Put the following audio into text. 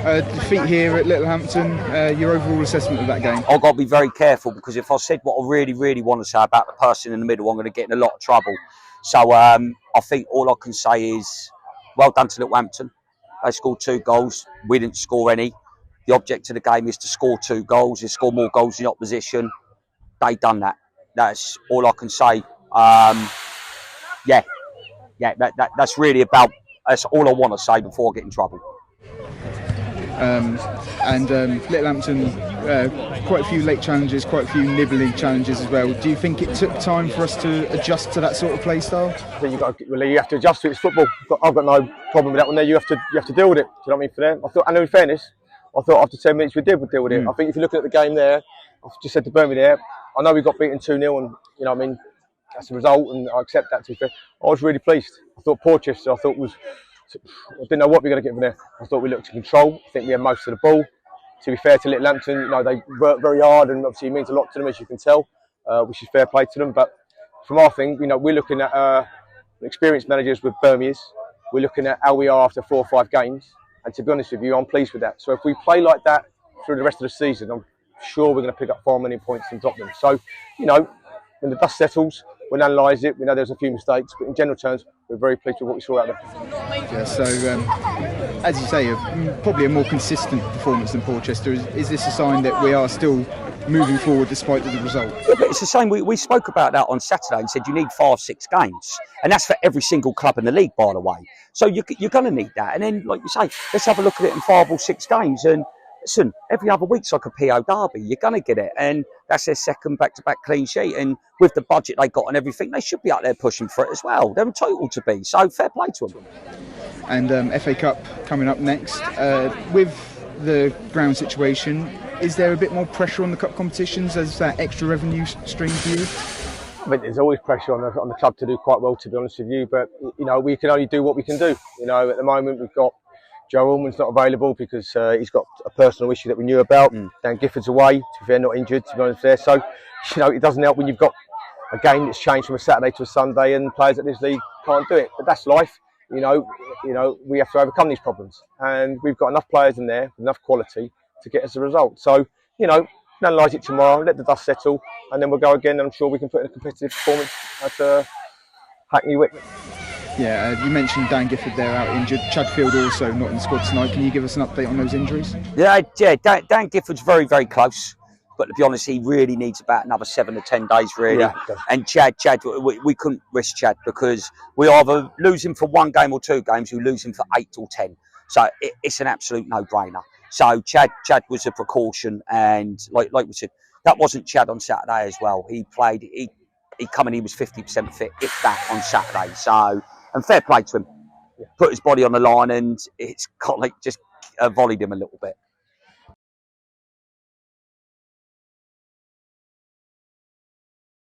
Defeat here at Littlehampton, your overall assessment of that game? I've got to be very careful, because if I said what I really want to say about the person in the middle, I'm going to get in a lot of trouble. So I think all I can say is well done to Littlehampton. They scored 2 goals. We didn't score any. The object of the game is to score 2 goals, is score more goals in opposition. They done that. That's all I can say. That's really about. That's all I want to say before I get in trouble. Littlehampton, quite a few late challenges, quite a few nibbly challenges as well. Do you think it took time for us to adjust to that sort of play style? I think you have to adjust to it. It's football. I've got no problem with that one there. You have to deal with it. Do you know what I mean? For them, I thought, and in fairness, I thought after 10 minutes we did deal with it. I think if you're looking at the game there, I've just said to Birmingham there, I know we got beaten 2-0, and you know what I mean, that's a result, and I accept that. To be fair, I was really pleased. I thought Portchester, I didn't know what we were going to get from there. I thought we looked to control. I think we had most of the ball. To be fair to Littlehampton, you know, they work very hard, and obviously it means a lot to them, as you can tell, which is fair play to them. But from our thing, you know, we're looking at experienced managers with Birmingham. We're looking at how we are after 4 or 5 games, and to be honest with you, I'm pleased with that. So if we play like that through the rest of the season, I'm sure we're going to pick up far many points and drop them. So, you know, when the dust settles, we'll analyse it. We know there's a few mistakes, but in general terms, we're very pleased with what we saw out there. Yeah, so as you say, probably a more consistent performance than Portchester. Is this a sign that we are still moving forward despite the result? Yeah, but it's the same. We spoke about that on Saturday and said you need 5-6 games, and that's for every single club in the league, by the way. So you're going to need that, and then, like you say, let's have a look at it in 5 or 6 games. And listen, every other week's like a PO derby. You're going to get it, and that's their second back-to-back clean sheet. And with the budget they got and everything, they should be out there pushing for it as well. They're entitled to be. So fair play to them. And FA Cup coming up next. With the ground situation, is there a bit more pressure on the cup competitions as that extra revenue stream for you? I mean, there's always pressure on the club to do quite well, to be honest with you. But you know, we can only do what we can do. You know, at the moment we've got Joe Allman's not available because he's got a personal issue that we knew about. Dan Gifford's away, to be fair, not injured, to be honest there. So, you know, it doesn't help when you've got a game that's changed from a Saturday to a Sunday and players at this league can't do it. But that's life. You know, we have to overcome these problems, and we've got enough players in there with enough quality to get us a result. So, you know, analyse it tomorrow, let the dust settle, and then we'll go again. And I'm sure we can put in a competitive performance at Hackney Wick. Yeah, you mentioned Dan Gifford there out injured. Chadfield also not in the squad tonight. Can you give us an update on those injuries? Yeah. Dan Gifford's very close. But to be honest, he really needs about another 7 to 10 days, really. Yeah. And Chad, we couldn't risk Chad because we either lose him for 1 game or 2 games, we lose him for 8 or 10. So it's an absolute no-brainer. So Chad was a precaution, and like we said, that wasn't Chad on Saturday as well. He played, he come in, he was 50% fit, if that, on Saturday. So, and fair play to him. Put his body on the line, and it's got just volleyed him a little bit.